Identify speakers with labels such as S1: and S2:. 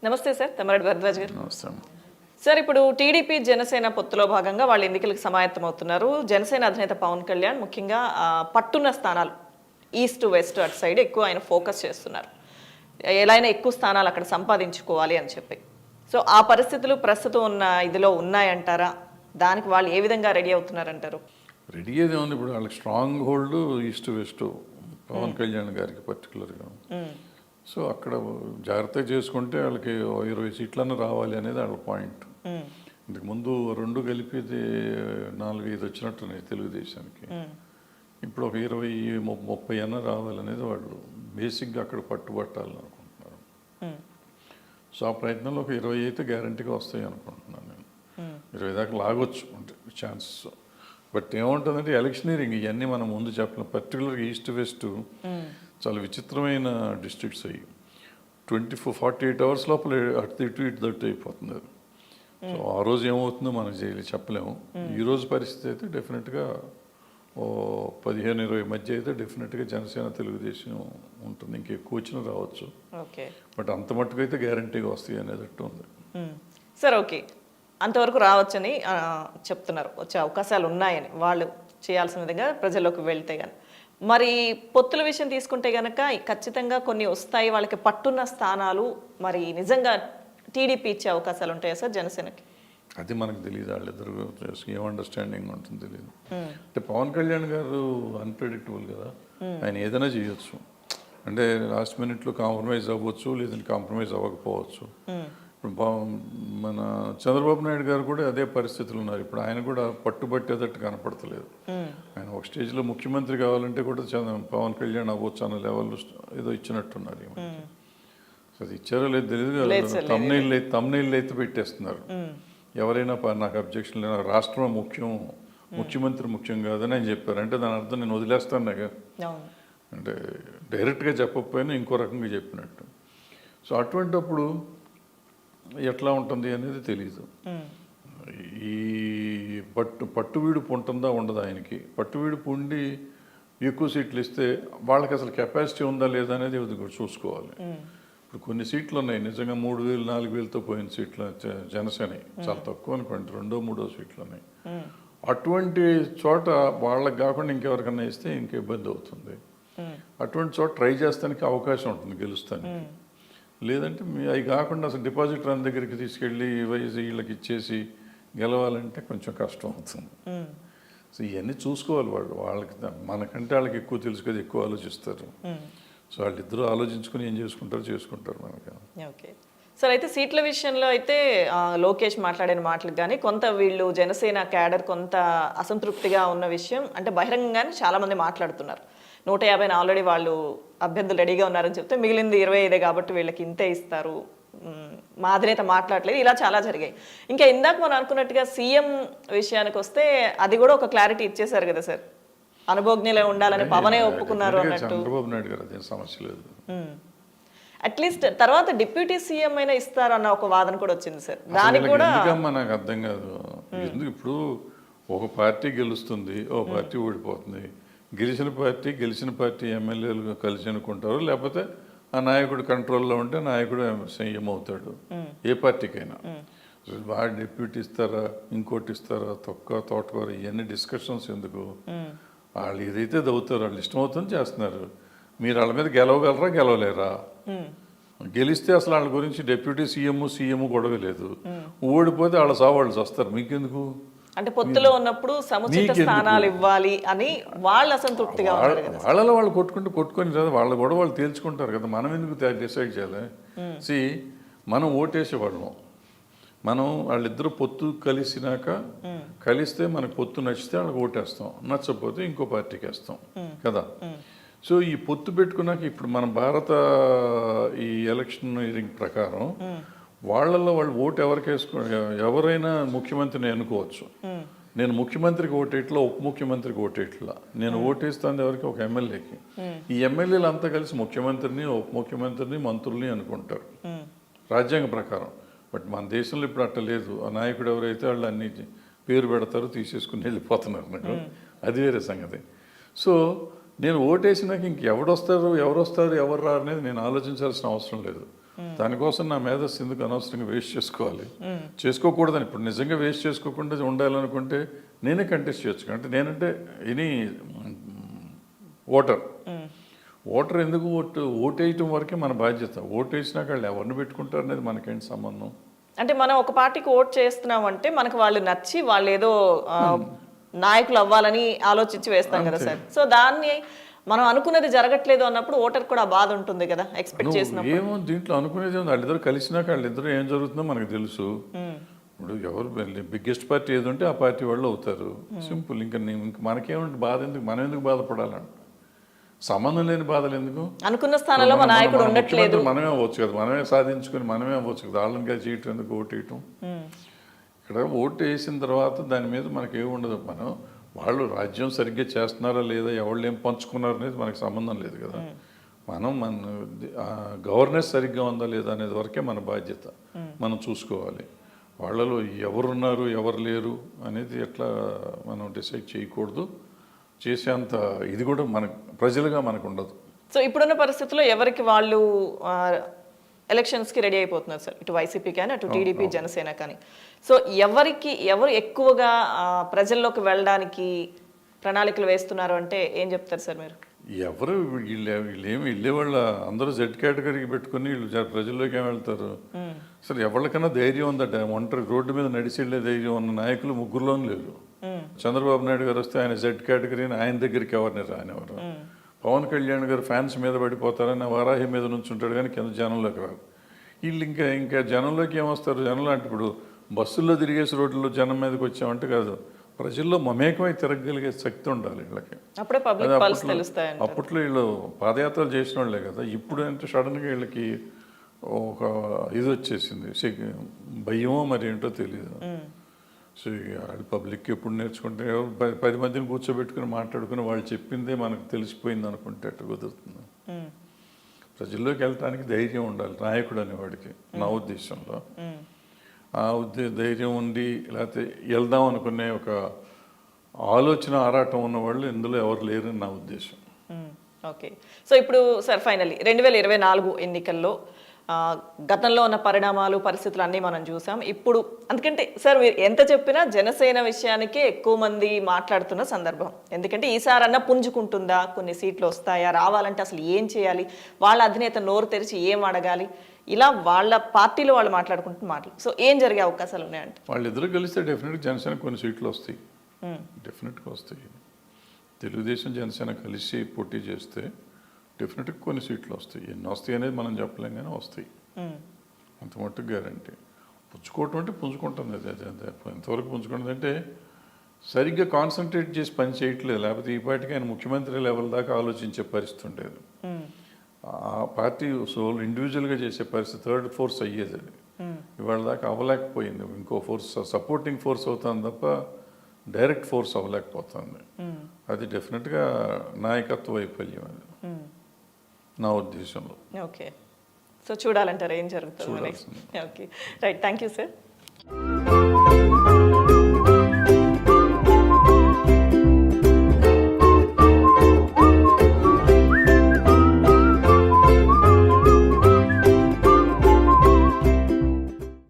S1: నమస్తే సార్, తమ్మరెడ్డి భరద్వాజ్ గారు.
S2: నమస్తే.
S1: సార్, ఇప్పుడు టీడీపీ జనసేన పొత్తులో భాగంగా వాళ్ళు ఎన్నికలకు సమాయత్తమవుతున్నారు. జనసేన అధినేత పవన్ కళ్యాణ్ ముఖ్యంగా పట్టున్న స్థానాలు ఈస్ట్ వెస్ట్ అటు సైడ్ ఎక్కువ ఆయన ఫోకస్ చేస్తున్నారు. ఎలా అయినా ఎక్కువ స్థానాలు అక్కడ సంపాదించుకోవాలి అని చెప్పి. సో ఆ పరిస్థితులు ప్రస్తుతం ఉన్న ఇదిలో ఉన్నాయంటారా? దానికి వాళ్ళు ఏ విధంగా రెడీ అవుతున్నారంటారు?
S2: రెడీ ఏదే ఉంది. ఇప్పుడు వాళ్ళకి strong hold east west Pavan Kalyan గారికి పర్టికులర్గా. సో అక్కడ జాగ్రత్తగా చేసుకుంటే వాళ్ళకి 20 సీట్లన్నా రావాలి అనేది వాళ్ళ పాయింట్. ఇంతకు ముందు 2 కలిపి 4-5 వచ్చినట్టున్నాయి తెలుగుదేశానికి. ఇప్పుడు ఒక 20-30 అన్నా రావాలనేది వాళ్ళు బేసిక్గా అక్కడ పట్టుబట్టాలని అనుకుంటున్నారు. సో ఆ ప్రయత్నంలో ఒక 20 అయితే గ్యారంటీగా వస్తాయి అనుకుంటున్నాను నేను. 20 దాకా లాగొచ్చు అంటే ఛాన్సెస్. బట్ ఏముంటుందంటే ఎలక్షనీరింగ్ ఇవన్నీ మనం ముందు చెప్పలేం. పర్టికులర్గా ఈస్ట్ వెస్ట్ చాలా విచిత్రమైన డిస్ట్రిక్ట్స్ అయ్యి 48 అవర్స్ లోపల అటు ఇటు అయిపోతుంది అది. సో ఆ రోజు ఏమవుతుందో మనం చెప్పలేము. ఈరోజు పరిస్థితి అయితే డెఫినెట్గా 15-20 మధ్య అయితే డెఫినెట్గా జనసేన తెలుగుదేశం ఉంటుంది. ఇంకెక్కువ వచ్చినా రావచ్చు. బట్ అంత మట్టుకు అయితే గ్యారంటీగా వస్తాయి అనేటట్టు ఉంది.
S1: సార్, ఓకే, అంతవరకు రావచ్చని చెప్తున్నారు. వచ్చే అవకాశాలు ఉన్నాయని వాళ్ళు చేయాల్సిన విధంగా ప్రజల్లోకి వెళ్తే కానీ. మరి పొత్తుల విషయం తీసుకుంటే కనుక ఖచ్చితంగా కొన్ని వస్తాయి, వాళ్ళకి పట్టున్న స్థానాలు. మరి నిజంగా టీడీపీ ఇచ్చే అవకాశాలు ఉంటాయా సార్ జనసేనకి?
S2: అది మనకు తెలియదు. వాళ్ళిద్దరు ఏం అండర్స్టాండింగ్ ఉంటుంది తెలియదు. అంటే పవన్ కళ్యాణ్ గారు అన్ప్రెడిక్టబుల్ కదా, ఆయన ఏదైనా చేయొచ్చు. అంటే లాస్ట్ మినిట్లో కాంప్రమైజ్ అవ్వచ్చు, లేదంటే కాంప్రమైజ్ అవ్వకపోవచ్చు. ఇప్పుడు మన చంద్రబాబు నాయుడు గారు కూడా అదే పరిస్థితులు ఉన్నారు. ఇప్పుడు ఆయన కూడా పట్టుబట్టేటట్టు కనపడతలేదు. ఆయన ఒక స్టేజ్లో ముఖ్యమంత్రి కావాలంటే కూడా పవన్ కళ్యాణ్ అవ్వచ్చు అన్న లెవెల్ ఏదో ఇచ్చినట్టున్నారు. అది ఇచ్చారో లేదు తెలియదు. తమ్నైళ్ళు అయితే పెట్టేస్తున్నారు. ఎవరైనా నాకు అబ్జెక్షన్ లేదు, రాష్ట్రం ముఖ్యం, ముఖ్యమంత్రి ముఖ్యం కాదని ఆయన చెప్పారు. అంటే దాని అర్థం నేను వదిలేస్తాను నాకు అంటే డైరెక్ట్గా చెప్పకపోయినా ఇంకో రకంగా చెప్పినట్టు. సో అటువంటిప్పుడు ఎట్లా ఉంటుంది అనేది తెలీదు. ఈ పట్టువీడుపు ఉంటుందా ఉండదా ఆయనకి? పట్టువీడుపు ఉండి ఎక్కువ సీట్లు ఇస్తే వాళ్ళకి అసలు కెపాసిటీ ఉందా లేదా అనేది చూసుకోవాలి. ఇప్పుడు కొన్ని సీట్లు ఉన్నాయి నిజంగా 3,000-4,000తో పోయిన సీట్లు జనసేన చాలా తక్కువ అనుకోండి, 2-3 సీట్లు ఉన్నాయి. అటువంటి చోట వాళ్ళకి కాకుండా ఇంకెవరికన్నా ఇస్తే ఇంక ఇబ్బంది అవుతుంది. అటువంటి చోట ట్రై చేస్తానికి అవకాశం ఉంటుంది గెలుస్తానికి. లేదంటే అవి కాకుండా అసలు డిపాజిట్ రన్ దగ్గరికి తీసుకెళ్ళి వీళ్ళకి ఇచ్చేసి గెలవాలంటే కొంచెం కష్టం అవుతుంది. సో ఇవన్నీ చూసుకోవాలి వాళ్ళకి. మనకంటే వాళ్ళకి ఎక్కువ తెలుసు కదా, ఎక్కువ ఆలోచిస్తారు. సో వాళ్ళిద్దరూ ఆలోచించుకుని ఏం చేసుకుంటారు మనకి.
S1: ఓకే సార్, అయితే సీట్ల విషయంలో అయితే లోకేష్ మాట్లాడిన మాటలకు కానీ కొంత వీళ్ళు జనసేన క్యాడర్ కొంత అసంతృప్తిగా ఉన్న విషయం అంటే బహిరంగంగానే చాలామంది మాట్లాడుతున్నారు. 150 ఆల్రెడీ వాళ్ళు అభ్యర్థులు రెడీగా ఉన్నారని చెప్తే మిగిలింది 25 కాబట్టి వీళ్ళకి ఇంతే ఇస్తారు, మా అధినేత మాట్లాడలేదు, ఇలా చాలా జరిగాయి. ఇంకా ఇందాక మనం అనుకున్నట్టుగా సీఎం విషయానికి వస్తే అది కూడా ఒక క్లారిటీ ఇచ్చేశారు కదా సార్, అనుభవజ్ఞులే ఉండాలని పవనే ఒప్పుకున్నారు అన్నట్టు.
S2: చంద్రబాబు నాయుడు గారు అదేం సమస్య లేదు.
S1: అట్లీస్ట్ తర్వాత డిప్యూటీ సీఎం అయినా ఇస్తారు అన్న ఒక వాదన కూడా వచ్చింది సార్. దానికి కూడా
S2: నాకు అర్థం కాదు. ఎందుకు ఇప్పుడు ఒక పార్టీ గెలుస్తుంది, ఒక పార్టీ ఓడిపోతుంది. గెలిచిన పార్టీ ఎమ్మెల్యేలు కలిసి అనుకుంటారు, లేకపోతే ఆ నాయకుడు కంట్రోల్లో ఉంటే నాయకుడు సీఎం అవుతాడు ఏ పార్టీకైనా. వాడు డిప్యూటీ ఇస్తారా, ఇంకోటి ఇస్తారా, తోటకూర ఇవన్నీ డిస్కషన్స్ ఎందుకు? వాళ్ళు ఏదైతే దవుతారో వాళ్ళు ఇష్టం అవుతుంది చేస్తున్నారు. మీరు వాళ్ళ మీద గెలవగలరా, గెలవలేరా? గెలిస్తే అసలు వాళ్ళ గురించి డిప్యూటీ సీఎం గొడవ లేదు. ఓడిపోతే వాళ్ళ సావాళ్ళు వస్తారు, మీకెందుకు?
S1: అంటే పొత్తులో ఉన్నప్పుడు సముచిత స్థానాలు ఇవ్వాలి అని వాళ్ళు అసంతృప్తిగా
S2: వాళ్ళలో వాళ్ళు కొట్టుకొని కదా, వాళ్ళ గొడవ వాళ్ళు తేల్చుకుంటారు కదా. మనం ఎందుకు డిసైడ్ చేయాలి? మనం ఓటేసేవాళ్ళం. మనం వాళ్ళిద్దరూ పొత్తు కలిస్తే మనకు పొత్తు నచ్చితే వాళ్ళకి ఓటేస్తాం, నచ్చకపోతే ఇంకో పార్టీకి వేస్తాం కదా. సో ఈ పొత్తు పెట్టుకున్నాక ఇప్పుడు మన భారత ఈ ఎలక్షనీరింగ్ ప్రకారం వాళ్ళల్లో వాళ్ళు ఓటు ఎవరికి ఎవరైనా ముఖ్యమంత్రిని ఎన్నుకోవచ్చు. నేను ముఖ్యమంత్రికి ఓటేట్లా, ఉప ముఖ్యమంత్రికి ఓటేట్లా, నేను ఓటేస్తాను ఎవరికి? ఒక ఎమ్మెల్యేకి. ఈ ఎమ్మెల్యేలు అంతా కలిసి ముఖ్యమంత్రిని, ఉప ముఖ్యమంత్రిని, మంత్రుల్ని అనుకుంటారు రాజ్యాంగ ప్రకారం. బట్ మన దేశంలో ఇప్పుడు అట్ట లేదు. ఆ నాయకుడు ఎవరైతే వాళ్ళు అన్ని పేరు పెడతారు, తీసేసుకుని వెళ్ళిపోతున్నారు నాకు. అది వేరే సంగతి. సో నేను ఓటేసినాక ఎవరు వస్తారు ఎవరు రారు అనేది నేను ఆలోచించాల్సిన అవసరం లేదు. దానికోసం నా మేధస్సు ఎందుకు అనవసరంగా వేస్ట్ చేసుకోవాలి, చేసుకోకూడదని. ఇప్పుడు నిజంగా వేస్ట్ చేసుకోకుండా ఉండాలనుకుంటే నేనే కంటెస్ట్ చేయొచ్చు. అంటే నేనంటే ఎనీ ఓటర్ ఎందుకు ఓటేయటం వరకే మన బాధ్యత. ఓటేసినాక వాళ్ళు ఎవరిని పెట్టుకుంటారు అనేది మనకేంటి సంబంధం.
S1: అంటే మనం ఒక పార్టీకి ఓట్ చేస్తున్నాం అంటే మనకు వాళ్ళు నచ్చి వాళ్ళు ఏదో నాయకులు అవ్వాలని ఆలోచించి వేస్తాం కదా సార్. సో దాన్ని మనం అనుకున్నది జరగట్లేదు అన్నప్పుడు ఓటర్ కూడా బాధ ఉంటుంది కదా, ఎక్స్పెక్ట్ చేసినప్పుడు.
S2: ఏమో దీంట్లో అనుకునేది ఉంది. వాళ్ళిద్దరు కలిసినాక వాళ్ళిద్దరు ఏం జరుగుతుందో మనకు తెలుసు. ఇప్పుడు ఎవరు బిగ్గెస్ట్ పార్టీ ఏది ఉంటే ఆ పార్టీ వాళ్ళు అవుతారు. సింపుల్. ఇంకా మనకేమంటే బాధ ఎందుకు, మనం ఎందుకు బాధపడాలంట? సంబంధం లేని బాధలు ఎందుకు?
S1: అనుకున్న స్థానంలో మన నాయకుడు ఉండట్లేదు,
S2: మనమే అవ్వచ్చు కదా, మనమే సాధించుకొని మనమే అవ్వచ్చు కదా. వాళ్ళని కలిసి చేయటం ఎందుకు, ఓటు వేయటం. ఇక్కడ ఓటు వేసిన తర్వాత దాని మీద మనకి ఏమి ఉండదు. వాళ్ళు రాజ్యం సరిగ్గా చేస్తున్నారా లేదా, ఎవళ్ళు ఏం పంచుకున్నారు అనేది మనకి సంబంధం లేదు కదా. మన గవర్నెన్స్ సరిగ్గా ఉందా లేదా అనేది వరకే మన బాధ్యత. మనం చూసుకోవాలి. వాళ్ళలో ఎవరున్నారు ఎవరు లేరు అనేది ఎట్లా మనం డిసైడ్ చేయకూడదు. చేసేంత ఇది కూడా ప్రజలుగా మనకు ఉండదు.
S1: సో ఇప్పుడున్న పరిస్థితుల్లో ఎవరికి వాళ్ళు ఎలక్షన్స్కి రెడీ అయిపోతున్నారు సార్, ఇటు వైసీపీ కానీ అటు టీడీపీ జనసేన కానీ. సో ఎవరు ఎక్కువగా ప్రజల్లోకి వెళ్ళడానికి ప్రణాళికలు వేస్తున్నారు అంటే ఏం చెప్తారు సార్ మీరు?
S2: ఎవరు వీళ్ళేమి వెళ్ళేవాళ్ళ అందరూ జెడ్ కేటగిరీకి పెట్టుకుని వీళ్ళు ప్రజల్లోకి ఏం వెళ్తారు? అసలు ఎవరికైనా ధైర్యం ఉందట, ఒంటరి రోడ్డు మీద నడిచి వెళ్ళే ధైర్యం ఉన్న నాయకులు ముగ్గురులోనూ లేరు. చంద్రబాబు నాయుడు గారు వస్తే ఆయన జెడ్ కేటగిరీని ఆయన దగ్గరికి ఎవరిని రానివ్వరు. పవన్ కళ్యాణ్ గారు ఫ్యాన్స్ మీద పడిపోతారని వారాహి మీద నుంచి ఉంటాడు కానీ కింద జనంలోకి రారు. వీళ్ళు ఇంకా జనంలోకి ఏమొస్తారు? జనంలో అంటే ఇప్పుడు బస్సుల్లో తిరిగేసి రోడ్లలో జనం మీదకి వచ్చామంటే కాదు, ప్రజల్లో మమేకమై తిరగగలిగే శక్తి ఉండాలి వీళ్ళకి. అప్పట్లో వీళ్ళు పాదయాత్రలు చేసిన వాళ్ళే కదా. ఇప్పుడు అంటే సడన్గా వీళ్ళకి ఒక ఇది వచ్చేసింది, భయమో మరి ఏంటో తెలియదు. సో వాళ్ళు పబ్లిక్ ఎప్పుడు నేర్చుకుంటే 10 మందిని కూర్చోబెట్టుకుని మాట్లాడుకుని వాళ్ళు చెప్పిందే మనకు తెలిసిపోయింది అనుకుంటే అట్టు కుదురుతుంది. ప్రజల్లోకి వెళ్ళటానికి ధైర్యం ఉండాలి నాయకుడు అనేవాడికి, నా ఉద్దేశంలో. ఆ ధైర్యం ఉండి లేకపోతే వెళ్దాం అనుకునే ఒక ఆలోచన ఆరాటం ఉన్నవాళ్ళు ఇందులో ఎవరు లేరని నా ఉద్దేశం.
S1: ఓకే. సో ఇప్పుడు సార్ ఫైనల్లీ 2024 ఎన్నికల్లో గతంలో ఉన్న పరిణామాలు పరిస్థితులు అన్నీ మనం చూసాం. ఇప్పుడు అందుకంటే సార్ మీరు ఎంత చెప్పినా జనసేన విషయానికే ఎక్కువ మంది మాట్లాడుతున్న సందర్భం. ఎందుకంటే ఈసారన్నా పుంజుకుంటుందా, కొన్ని సీట్లు వస్తాయా, రావాలంటే అసలు ఏం చేయాలి, వాళ్ళ అధినేత నోరు తెరిచి ఏం అడగాలి, ఇలా వాళ్ళ పార్టీలో వాళ్ళు మాట్లాడుకుంటున్న మాటలు. సో ఏం జరిగే అవకాశాలు ఉన్నాయంటే?
S2: వాళ్ళిద్దరూ కలిస్తే డెఫినెట్గా జనసేన కొన్ని సీట్లు వస్తాయి, డెఫినెట్గా వస్తాయి. తెలుగుదేశం జనసేన కలిసి పోటీ చేస్తే డెఫినెట్గా కొన్ని సీట్లు వస్తాయి. ఎన్ని వస్తాయి అనేది మనం చెప్పలేం కానీ వస్తాయి, అంత మట్టుకు గ్యారంటీ. పుంజుకోవటం అంటే పుంజుకుంటుంది. ఎంతవరకు పుంజుకుంటుంది అంటే సరిగ్గా కాన్సన్ట్రేట్ చేసి పని చేయట్లేదు. లేకపోతే ఈ పార్టీకి ఆయన ముఖ్యమంత్రి లెవెల్ దాకా ఆలోచించే పరిస్థితి ఉండేది. ఆ పార్టీ సోల్ ఇండివిజువల్గా చేసే పరిస్థితి థర్డ్ ఫోర్స్ అయ్యేది. అది ఇవాళ దాకా అవ్వలేకపోయింది. ఇంకో ఫోర్స్ సపోర్టింగ్ ఫోర్స్ అవుతుంది తప్ప డైరెక్ట్ ఫోర్స్ అవ్వలేకపోతుంది. అది డెఫినెట్గా నాయకత్వ వైఫల్యం అది నా ఉద్దేశంలో.
S1: ఓకే. సో చూడాలంటారా ఏం జరుగుతుంది next? Okay, right. Thank you sir.